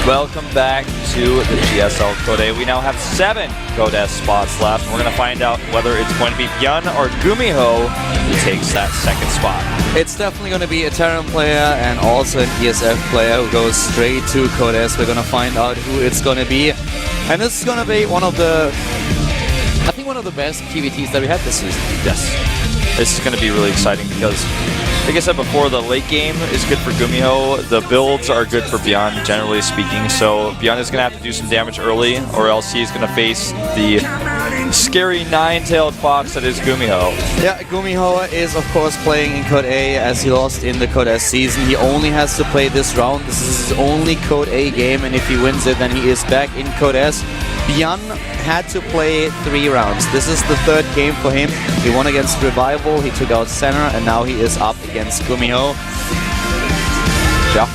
Welcome back to the GSL Code. We now have 7 Code S spots left. We're going to find out whether it's going to be Byun or GuMiho who takes that second spot. It's definitely going to be a Terran player and also an ESF player who goes straight to Code S. We're going to find out who it's going to be. And this is going to be one of the, I think one of the best PvTs that we had this season. Yes. This is going to be really exciting because, like I said before, the late game is good for GuMiho. The builds are good for Byun, generally speaking. So Byun is going to have to do some damage early, or else he's going to face the scary 9-tailed fox that is GuMiho. Yeah, GuMiho is of course playing in Code A as he lost in the Code S season. He only has to play this round. This is his only Code A game, and if he wins it, then he is back in Code S. Byun had to play 3 rounds. This is the 3rd game for him. He won against Revival, he took out Center, and now he is up against GuMiho. Yeah.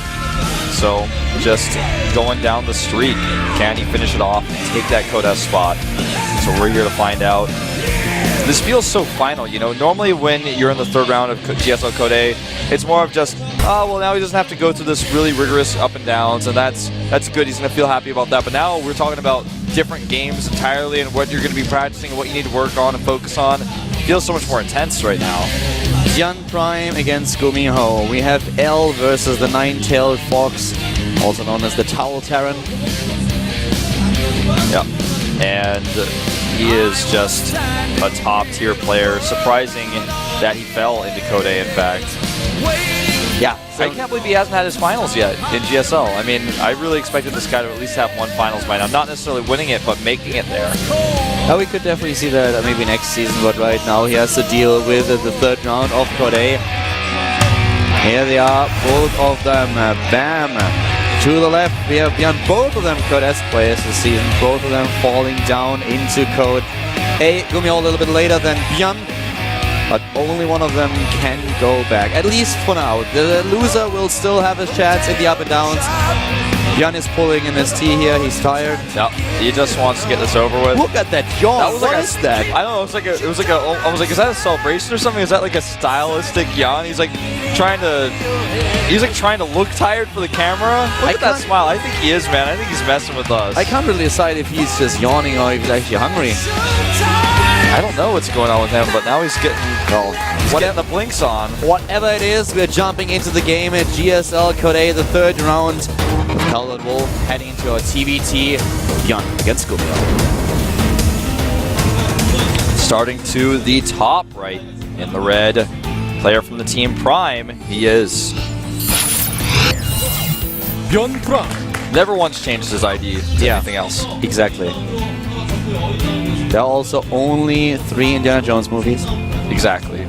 So, just going down the streak. Can he finish it off and take that Code S spot? So we're here to find out. This feels so final, you know. Normally when you're in the 3rd round of GSL Code A, it's more of just, oh, well, now he doesn't have to go through this really rigorous up and downs, and that's good. He's going to feel happy about that. But now we're talking about different games entirely and what you're going to be practicing and what you need to work on and focus on. It feels so much more intense right now. Byun Prime against GuMiho. We have L versus the 9-tailed fox, also known as the Towel Terran. Yeah. And he is just a top-tier player. Surprising that he fell into Code A, in fact. Yeah. So I can't believe he hasn't had his finals yet in GSL. I mean, I really expected this guy to at least have 1 finals by now. Not necessarily winning it, but making it there. we could definitely see that maybe next season, but right now he has to deal with the 3rd round of Code A. Here they are, both of them. Bam! To the left, we have Byun, both of them Code S players this season, both of them falling down into Code A. GuMiho a little bit later than Byun, but only one of them can go back, at least for now. The loser will still have a chance in the up and downs. Byun is pulling in his T here, he's tired. No, he just wants to get this over with. Look at that yawn, that was what like is that? I don't know, I was like, is that a celebration or something? Is that like a stylistic yawn? He's like trying to look tired for the camera. Look at that smile. I think he is, man. I think he's messing with us. I can't really decide if he's just yawning or if he's actually hungry. I don't know what's going on with him, but now he's getting, getting the blinks on. Whatever it is, we're jumping into the game at GSL Code A, the 3rd round. With Colored Wolf heading into our TVT. Byun against GuMiho. Starting to the top right in the red. Player from the team Prime, he is Byun Prime. Never once changes his ID to anything else. Exactly. There are also only 3 Indiana Jones movies. Exactly.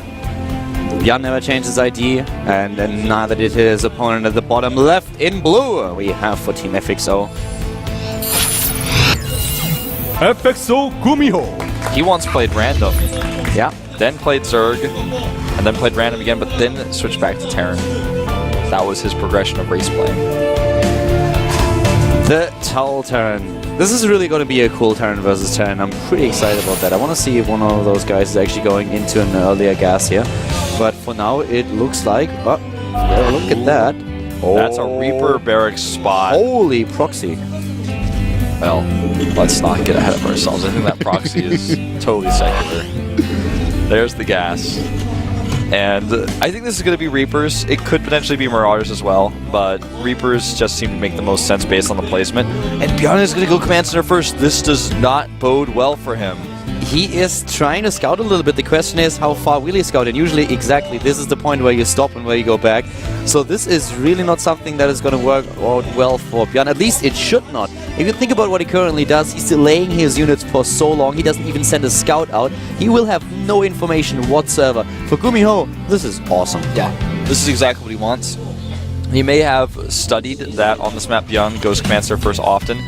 Byun never changed his ID, and neither did his opponent at the bottom left in blue. We have for Team FXO. FXO GuMiho. He once played random. Yeah. Then played Zerg, and then played random again, but then switched back to Terran. That was his progression of race play. The Towel Terran. This is really going to be a cool Terran versus Terran. I'm pretty excited about that. I want to see if one of those guys is actually going into an earlier gas here. But for now, it looks like... Oh, yeah, look at that. Oh. That's a Reaper barracks spot. Holy proxy. Well, let's not get ahead of ourselves. I think that proxy is totally secular. There's the gas. And I think this is going to be Reapers. It could potentially be Marauders as well, but Reapers just seem to make the most sense based on the placement. And Byun is going to go Command Center first. This does not bode well for him. He is trying to scout a little bit. The question is, how far will he scout? And usually, exactly, this is the point where you stop and where you go back. So this is really not something that is going to work out well for Byun. At least it should not. If you think about what he currently does, he's delaying his units for so long. He doesn't even send a scout out. He will have no information whatsoever. For GuMiho, this is awesome. Yeah, this is exactly what he wants. He may have studied that on this map, Byun goes Command Center first often.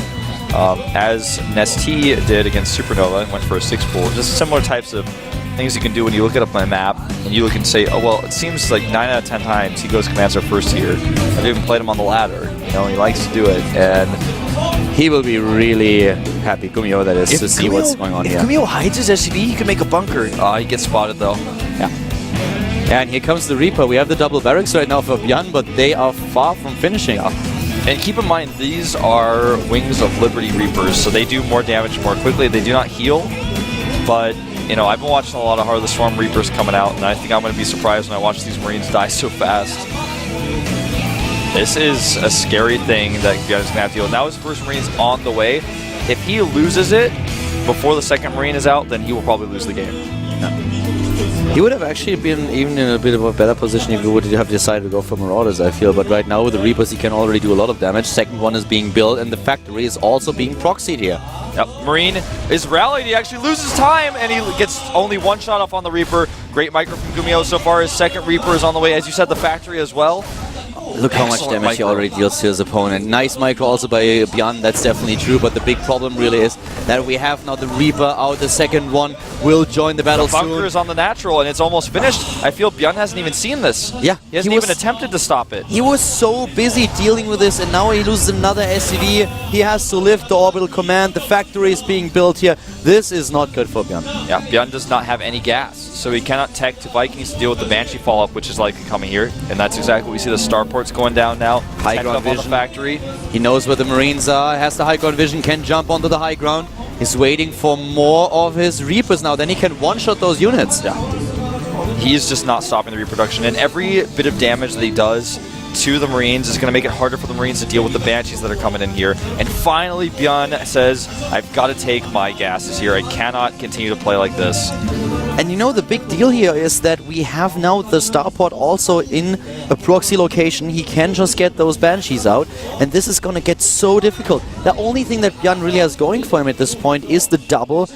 As Nesty did against Supernova and went for a 6-pool. Just similar types of things you can do when you look it up on a map and you look and say, oh, well, it seems like 9 out of 10 times he goes Command Center first here. I've even played him on the ladder, you know, he likes to do it. And he will be really happy, GuMiho, that is, to see what's going on here. If GuMiho hides his SCV, he can make a bunker. He gets spotted, though. Yeah. And here comes the Reaper. We have the double barracks right now for Byun, but they are far from finishing. Yeah. And keep in mind, these are Wings of Liberty Reapers, so they do more damage more quickly. They do not heal, but you know, I've been watching a lot of Heart of the Swarm Reapers coming out, and I think I'm going to be surprised when I watch these Marines die so fast. This is a scary thing that Byun is going to have to deal with. Now his first Marine's on the way. If he loses it before the second Marine is out, then he will probably lose the game. He would have actually been even in a bit of a better position if he would have decided to go for Marauders, I feel. But right now with the Reapers, he can already do a lot of damage. Second one is being built, and the factory is also being proxied here. Yep, Marine is rallied. He actually loses time, and he gets only one shot off on the Reaper. Great micro from GuMiho so far. His second Reaper is on the way. As you said, the factory as well. Look how much damage he already deals to his opponent. Nice micro also by Byun, that's definitely true, but the big problem really is that we have now the Reaper out. The second one will join the battle soon. The bunker is on the natural, and it's almost finished. I feel Byun hasn't even seen this. Yeah. He hasn't even attempted to stop it. He was so busy dealing with this, and now he loses another SCV. He has to lift the orbital command. The factory is being built here. This is not good for Byun. Yeah, Byun does not have any gas, so he cannot tech to Vikings to deal with the Banshee follow-up, which is likely coming here. And that's exactly what we see. The starport's going down now. High ground vision. On the factory. He knows where the Marines are, has the high ground vision, can jump onto the high ground. He's waiting for more of his Reapers now. Then he can one-shot those units. Yeah. He's just not stopping the reproduction. And every bit of damage that he does to the Marines is going to make it harder for the Marines to deal with the Banshees that are coming in here. And finally, Byun says, I've got to take my gases here. I cannot continue to play like this. And you know, the big deal here is that we have now the starport also in a proxy location. He can just get those Banshees out, and this is going to get so difficult. The only thing that Byun really has going for him at this point is the double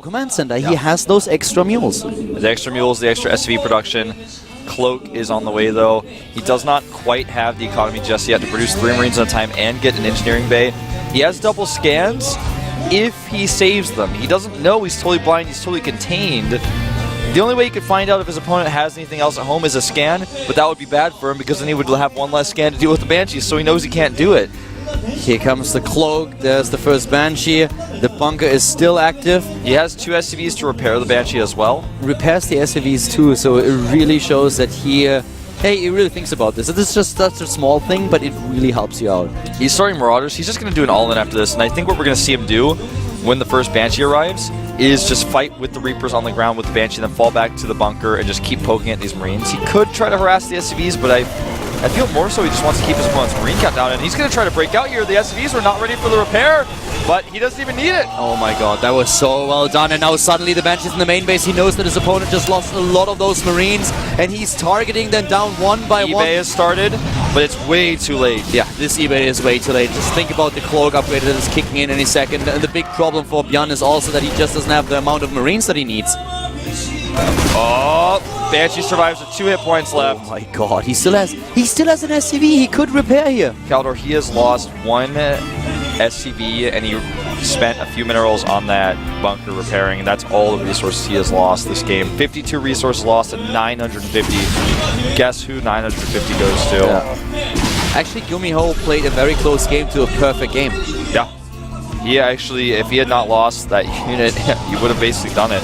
command center. Yeah. He has those extra mules. The extra mules, the extra SV production. Cloak is on the way, though. He does not quite have the economy just yet to produce 3 Marines at a time and get an engineering bay. He has double scans if he saves them. He doesn't know. He's totally blind. He's totally contained. The only way he could find out if his opponent has anything else at home is a scan, but that would be bad for him because then he would have one less scan to deal with the Banshees, so he knows he can't do it. Here comes the Cloak. There's the first Banshee. The bunker is still active. He has 2 SCVs to repair the Banshee as well. Repairs the SCVs too, so it really shows that he really thinks about this. This is just such a small thing, but it really helps you out. He's starting Marauders. He's just going to do an all-in after this, and I think what we're going to see him do when the first Banshee arrives is just fight with the Reapers on the ground with the Banshee, then fall back to the bunker and just keep poking at these Marines. He could try to harass the SCVs, but I feel more so he just wants to keep his opponent's Marine count down, and he's going to try to break out here. The SCVs were not ready for the repair, but he doesn't even need it. Oh my god, that was so well done, and now suddenly the Banshee's in the main base. He knows that his opponent just lost a lot of those Marines, and he's targeting them down one by one. eBay has started, but it's way too late. Yeah, this eBay is way too late. Just think about the Cloak upgrade that is kicking in any second, and the big problem for Byun is also that he just doesn't have the amount of Marines that he needs. Oh, Banshee survives with 2 hit points left. Oh my god, he still has an SCV. He could repair here. Kaldor, he has lost 1 SCV, and he spent a few minerals on that bunker repairing, and that's all the resources he has lost this game. 52 resources lost and 950. Guess who 950 goes to? Yeah. Actually, GuMiho played a very close game to a perfect game. Yeah. He actually, if he had not lost that unit, he would have basically done it.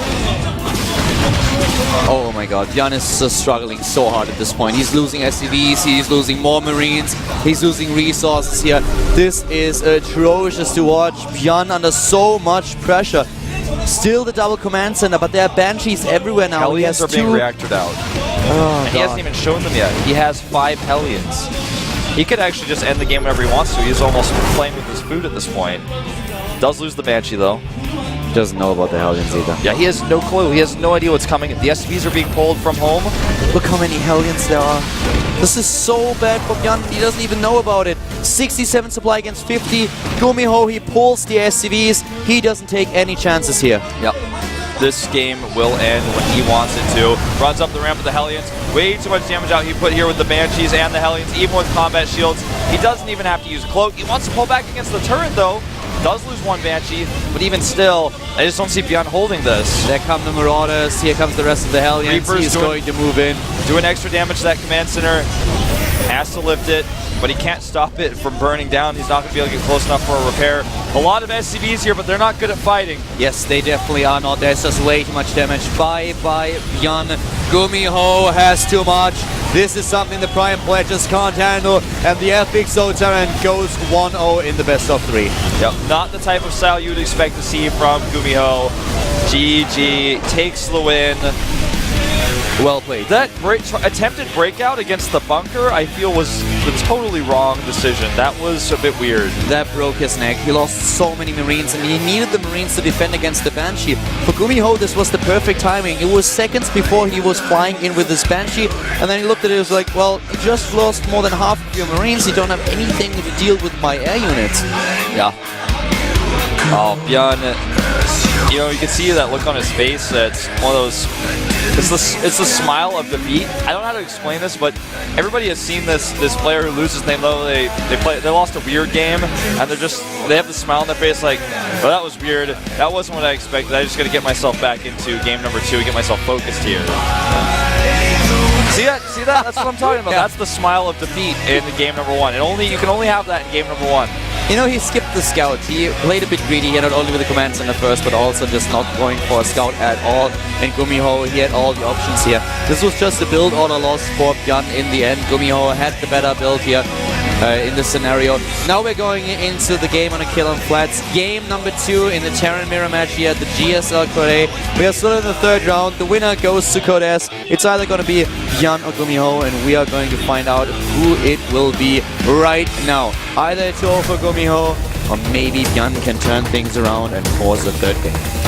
Oh my god, Byun is struggling so hard at this point. He's losing SCVs, he's losing more Marines, he's losing resources here. This is atrocious to watch. Byun under so much pressure. Still the double command center, but there are Banshees everywhere now. Hellions are being reactored out. Oh, and he hasn't even shown them yet. He has 5 Hellions. He could actually just end the game whenever he wants to. He's almost playing with his food at this point. Does lose the Banshee, though. Doesn't know about the Hellions either. Yeah, he has no clue. He has no idea what's coming. The SCVs are being pulled from home. Look how many Hellions there are. This is so bad for Byun. He doesn't even know about it. 67 supply against 50. GuMiho, he pulls the SCVs. He doesn't take any chances here. Yep. This game will end when he wants it to. Runs up the ramp with the Hellions. Way too much damage out he put here with the Banshees and the Hellions, even with combat shields. He doesn't even have to use Cloak. He wants to pull back against the turret, though. Does lose 1 Banshee, but even still, I just don't see Byun holding this. There come the Marauders. Here comes the rest of the Hellions. Reapers He's going to move in. Doing extra damage to that command center. Has to lift it, but he can't stop it from burning down. He's not going to be able to get close enough for a repair. A lot of SCVs here, but they're not good at fighting. Yes, they definitely are not. There's just way too much damage by Byun. GuMiho has too much. This is something the Prime player just can't handle, and the FXO Terran goes 1-0 in the best of 3. Yep, not the type of style you would expect to see from GuMiho. GG takes the win. Well played. That attempted breakout against the bunker, I feel, was the totally wrong decision. That was a bit weird. That broke his neck. He lost so many Marines, and he needed the Marines to defend against the Banshee. For GuMiho, this was the perfect timing. It was seconds before he was flying in with his Banshee, and then he looked at it and was like, well, you just lost more than half of your Marines. You don't have anything to deal with my air units. Yeah. Oh, Byun, you know, you can see that look on his face. It's one of those. It's the smile of defeat. I don't know how to explain this, but everybody has seen this player who loses. They know they lost a weird game, and they have the smile on their face like, well, that was weird. That wasn't what I expected. I just got to get myself back into game number 2 and get myself focused here. See that? See that? That's what I'm talking about. Yeah. That's the smile of defeat in the game number 1. You can only have that in game number 1. You know, he skipped the scout. He played a bit greedy here, not only with the commands in the first, but also just not going for a scout at all. And GuMiho, he had all the options here. This was just a build order loss for Byun in the end. GuMiho had the better build here in this scenario. Now we're going into the game on a kill on flats. Game number 2 in the Terran mirror match here at the GSL Code A. We are still in the 3rd round. The winner goes to Code S. It's either going to be Byun or GuMiho, and we are going to find out who it will be right now. Either 2-0 for GuMiho, or maybe Byun can turn things around and force a 3rd game.